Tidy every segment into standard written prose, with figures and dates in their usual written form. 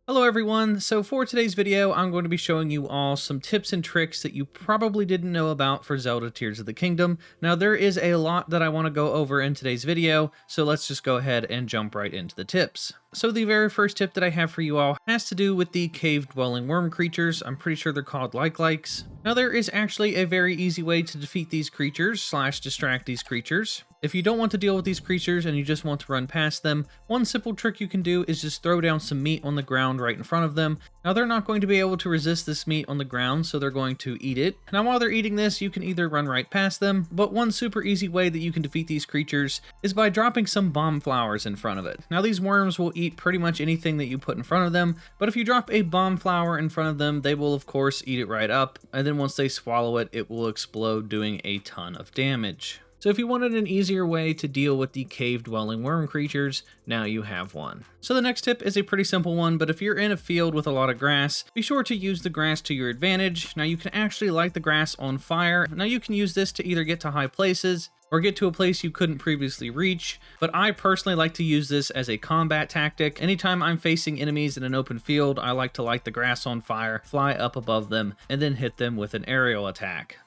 Hello everyone, so for today's video I'm going to be showing you all some tips and tricks that you probably didn't know about for Zelda Tears of the Kingdom. Now there is a lot that I want to go over in today's video, so let's just go ahead and jump right into the tips. So the very first tip that I have for you all has to do with the cave-dwelling worm creatures. I'm pretty sure they're called like-likes. Now there is actually a very easy way to defeat these creatures / distract these creatures. If you don't want to deal with these creatures and you just want to run past them, one simple trick you can do is just throw down some meat on the ground right in front of them. Now they're not going to be able to resist this meat on the ground, so they're going to eat it. Now while they're eating this, you can either run right past them, but one super easy way that you can defeat these creatures is by dropping some bomb flowers in front of it. Now these worms will eat pretty much anything that you put in front of them, but if you drop a bomb flower in front of them, they will of course eat it right up, and then once they swallow it, it will explode, doing a ton of damage. So if you wanted an easier way to deal with the cave-dwelling worm creatures, now you have one. So the next tip is a pretty simple one, but if you're in a field with a lot of grass, be sure to use the grass to your advantage. Now you can actually light the grass on fire. Now you can use this to either get to high places or get to a place you couldn't previously reach, but I personally like to use this as a combat tactic. Anytime I'm facing enemies in an open field, I like to light the grass on fire, fly up above them, and then hit them with an aerial attack.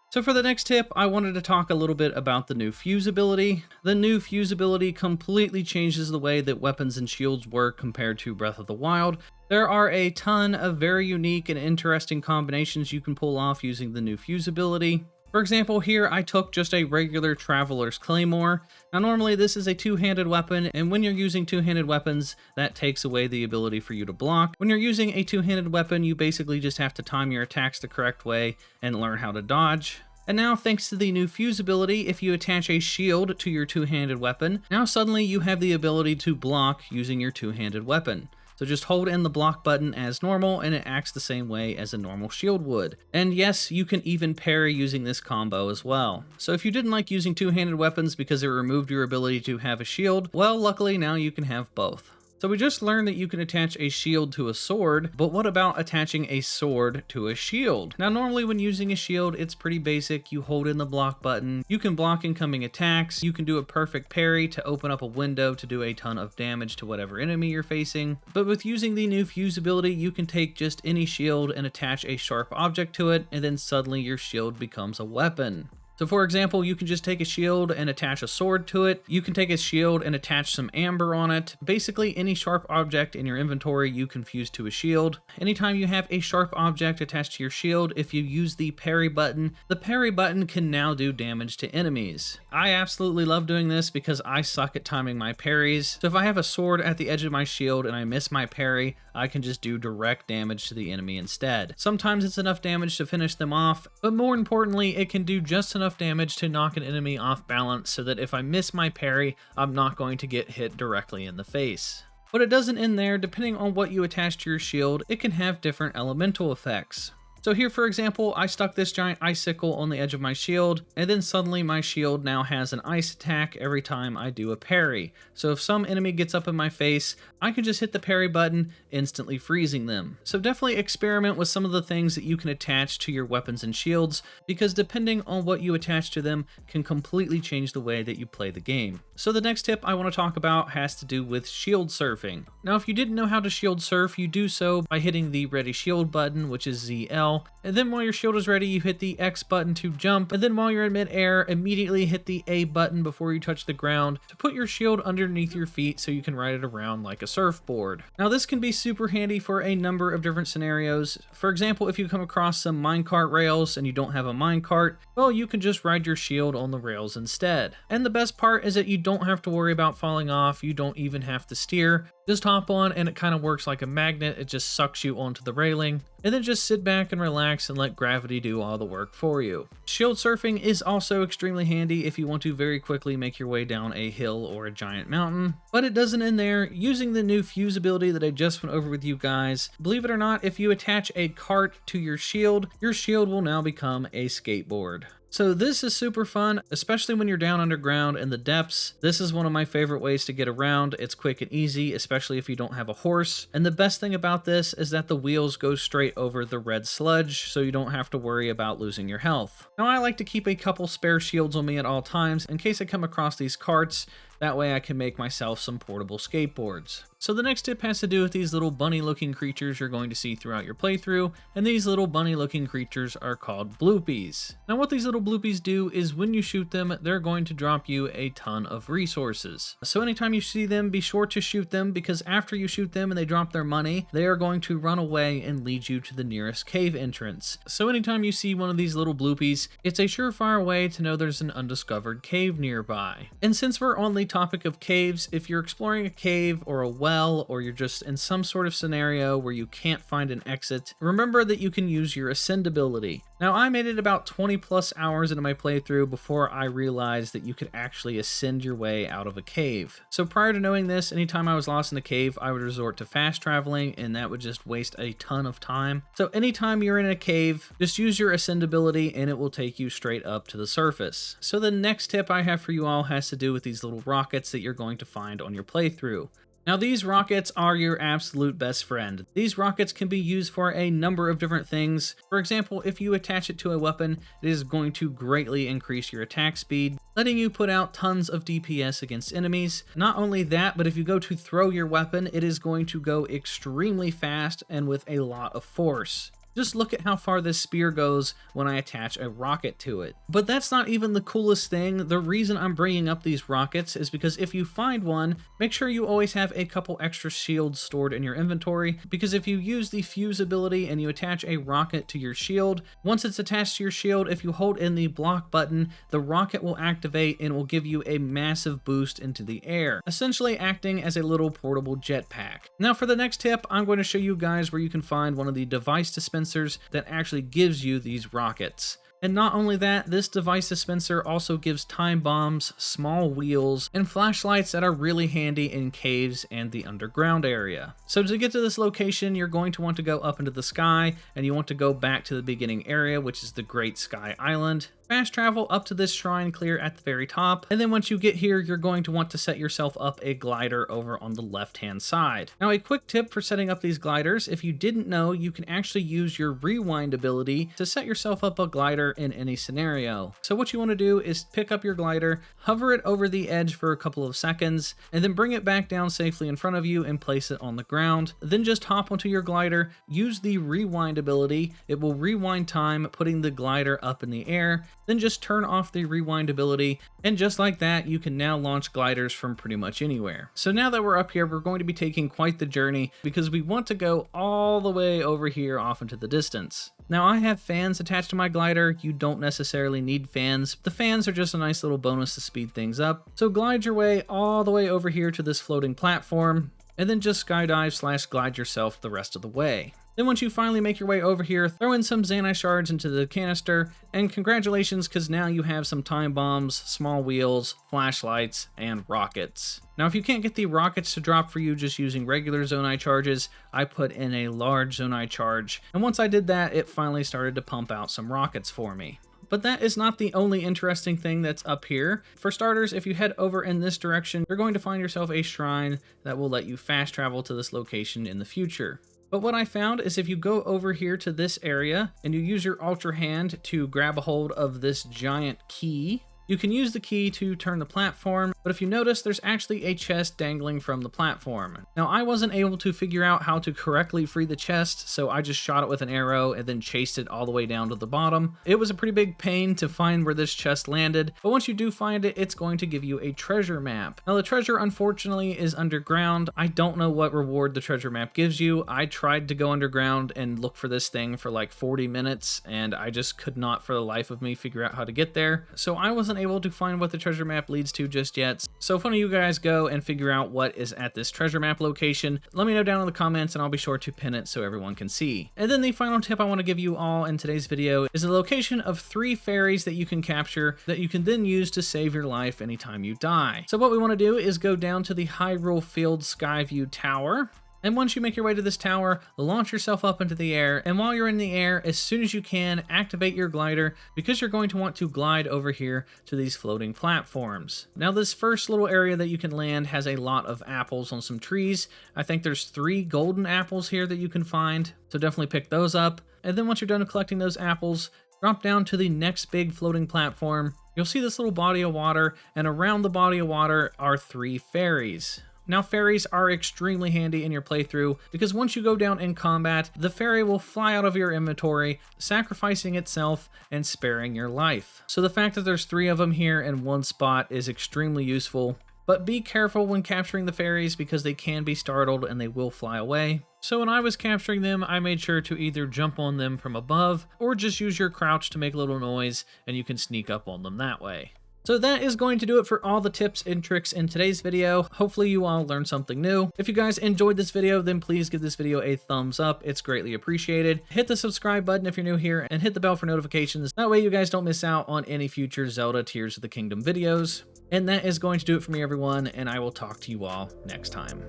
So for the next tip, I wanted to talk a little bit about the new fuse ability. The new fuse ability completely changes the way that weapons and shields work compared to Breath of the Wild. There are a ton of very unique and interesting combinations you can pull off using the new fuse ability. For example, here I took just a regular Traveler's Claymore. Now normally this is a two-handed weapon, and when you're using two-handed weapons, that takes away the ability for you to block. When you're using a two-handed weapon, you basically just have to time your attacks the correct way and learn how to dodge. And now, thanks to the new fuse ability, if you attach a shield to your two-handed weapon, now suddenly you have the ability to block using your two-handed weapon. So just hold in the block button as normal and it acts the same way as a normal shield would. And yes, you can even parry using this combo as well. So if you didn't like using two-handed weapons because it removed your ability to have a shield, well, luckily now you can have both. So we just learned that you can attach a shield to a sword, but what about attaching a sword to a shield? Now normally when using a shield, it's pretty basic. You hold in the block button, you can block incoming attacks, you can do a perfect parry to open up a window to do a ton of damage to whatever enemy you're facing. But with using the new fuse ability, you can take just any shield and attach a sharp object to it, and then suddenly your shield becomes a weapon. So for example, you can just take a shield and attach a sword to it. You can take a shield and attach some amber on it. Basically, any sharp object in your inventory you can fuse to a shield. Anytime you have a sharp object attached to your shield, if you use the parry button, the parry button can now do damage to enemies. I absolutely love doing this because I suck at timing my parries. So if I have a sword at the edge of my shield and I miss my parry, I can just do direct damage to the enemy instead. Sometimes it's enough damage to finish them off, but more importantly, it can do just enough damage to knock an enemy off balance so that if I miss my parry, I'm not going to get hit directly in the face. But it doesn't end there. Depending on what you attach to your shield, it can have different elemental effects. So here, for example, I stuck this giant icicle on the edge of my shield, and then suddenly my shield now has an ice attack every time I do a parry. So if some enemy gets up in my face, I can just hit the parry button, instantly freezing them. So definitely experiment with some of the things that you can attach to your weapons and shields, because depending on what you attach to them can completely change the way that you play the game. So the next tip I want to talk about has to do with shield surfing. Now if you didn't know how to shield surf, you do so by hitting the ready shield button, which is ZL. And then while your shield is ready, you hit the X button to jump, and then while you're in midair, immediately hit the A button before you touch the ground to put your shield underneath your feet so you can ride it around like a surfboard. Now this can be super handy for a number of different scenarios. For example, if you come across some minecart rails and you don't have a minecart, well, you can just ride your shield on the rails instead. And the best part is that you don't have to worry about falling off, you don't even have to steer. Just hop on and it kind of works like a magnet. It just sucks you onto the railing, and then just sit back and relax and let gravity do all the work for you. Shield surfing is also extremely handy if you want to very quickly make your way down a hill or a giant mountain. But it doesn't end there. Using the new fuse ability that I just went over with you guys, believe it or not, if you attach a cart to your shield will now become a skateboard. So this is super fun, especially when you're down underground in the depths. This is one of my favorite ways to get around. It's quick and easy, especially if you don't have a horse. And the best thing about this is that the wheels go straight over the red sludge, so you don't have to worry about losing your health. Now I like to keep a couple spare shields on me at all times in case I come across these carts That way I can make myself some portable skateboards. So the next tip has to do with these little bunny looking creatures you're going to see throughout your playthrough, and these little bunny looking creatures are called Blupees. Now what these little Blupees do is when you shoot them, they're going to drop you a ton of resources. So anytime you see them, be sure to shoot them, because after you shoot them and they drop their money, they are going to run away and lead you to the nearest cave entrance. So anytime you see one of these little Blupees, it's a surefire way to know there's an undiscovered cave nearby. And since we're on the topic of caves, if you're exploring a cave or a well, or you're just in some sort of scenario where you can't find an exit, remember that you can use your ascend ability. Now I made it about 20 plus hours into my playthrough before I realized that you could actually ascend your way out of a cave. So prior to knowing this, anytime I was lost in a cave, I would resort to fast traveling, and that would just waste a ton of time. So anytime you're in a cave, just use your ascend ability and it will take you straight up to the surface. So the next tip I have for you all has to do with these little rockets that you're going to find on your playthrough. Now these rockets are your absolute best friend. These rockets can be used for a number of different things. For example, if you attach it to a weapon, it is going to greatly increase your attack speed, letting you put out tons of DPS against enemies. Not only that, but if you go to throw your weapon, it is going to go extremely fast and with a lot of force. Just look at how far this spear goes when I attach a rocket to it. But that's not even the coolest thing. The reason I'm bringing up these rockets is because if you find one, make sure you always have a couple extra shields stored in your inventory, because if you use the fuse ability and you attach a rocket to your shield, once it's attached to your shield, if you hold in the block button, the rocket will activate and will give you a massive boost into the air, essentially acting as a little portable jetpack. Now for the next tip, I'm going to show you guys where you can find one of the device dispensers that actually gives you these rockets. And not only that, this device dispenser also gives time bombs, small wheels, and flashlights that are really handy in caves and the underground area. So to get to this location, you're going to want to go up into the sky, and you want to go back to the beginning area, which is the Great Sky Island. Fast travel up to this shrine clear at the very top, and then once you get here, you're going to want to set yourself up a glider over on the left hand side. Now a quick tip for setting up these gliders: if you didn't know, you can actually use your rewind ability to set yourself up a glider in any scenario. So what you want to do is pick up your glider, hover it over the edge for a couple of seconds, and then bring it back down safely in front of you and place it on the ground. Then just hop onto your glider, use the rewind ability. It will rewind time, putting the glider up in the air. Then just turn off the rewind ability, and just like that, you can now launch gliders from pretty much anywhere. So now that we're up here, we're going to be taking quite the journey, because we want to go all the way over here off into the distance. Now I have fans attached to my glider. You don't necessarily need fans. The fans are just a nice little bonus to speed things up. So glide your way all the way over here to this floating platform, and then just skydive / glide yourself the rest of the way. Then once you finally make your way over here, throw in some Xanite shards into the canister, and congratulations, because now you have some time bombs, small wheels, flashlights, and rockets. Now if you can't get the rockets to drop for you just using regular Zonite charges, I put in a large Zonite charge, and once I did that, it finally started to pump out some rockets for me. But that is not the only interesting thing that's up here. For starters, if you head over in this direction, you're going to find yourself a shrine that will let you fast travel to this location in the future. But what I found is if you go over here to this area and you use your Ultra Hand to grab a hold of this giant key, you can use the key to turn the platform, but if you notice, there's actually a chest dangling from the platform. Now, I wasn't able to figure out how to correctly free the chest, so I just shot it with an arrow and then chased it all the way down to the bottom. It was a pretty big pain to find where this chest landed, but once you do find it, it's going to give you a treasure map. Now, the treasure, unfortunately, is underground. I don't know what reward the treasure map gives you. I tried to go underground and look for this thing for like 40 minutes, and I just could not for the life of me figure out how to get there. So I wasn't able to find what the treasure map leads to just yet. So if one of you guys go and figure out what is at this treasure map location, let me know down in the comments and I'll be sure to pin it so everyone can see. And then the final tip I want to give you all in today's video is the location of 3 fairies that you can capture that you can then use to save your life anytime you die. So what we want to do is go down to the Hyrule Field Skyview Tower. And once you make your way to this tower, launch yourself up into the air, and while you're in the air, as soon as you can, activate your glider, because you're going to want to glide over here to these floating platforms. Now this first little area that you can land has a lot of apples on some trees. I think there's 3 golden apples here that you can find, so definitely pick those up. And then once you're done collecting those apples, drop down to the next big floating platform, you'll see this little body of water, and around the body of water are 3 fairies. Now, fairies are extremely handy in your playthrough because once you go down in combat, the fairy will fly out of your inventory, sacrificing itself and sparing your life. So the fact that there's 3 of them here in one spot is extremely useful. But be careful when capturing the fairies because they can be startled and they will fly away. So when I was capturing them, I made sure to either jump on them from above or just use your crouch to make a little noise and you can sneak up on them that way. So that is going to do it for all the tips and tricks in today's video. Hopefully you all learned something new. If you guys enjoyed this video, then please give this video a thumbs up. It's greatly appreciated. Hit the subscribe button if you're new here and hit the bell for notifications. That way you guys don't miss out on any future Zelda Tears of the Kingdom videos. And that is going to do it for me, everyone, and I will talk to you all next time.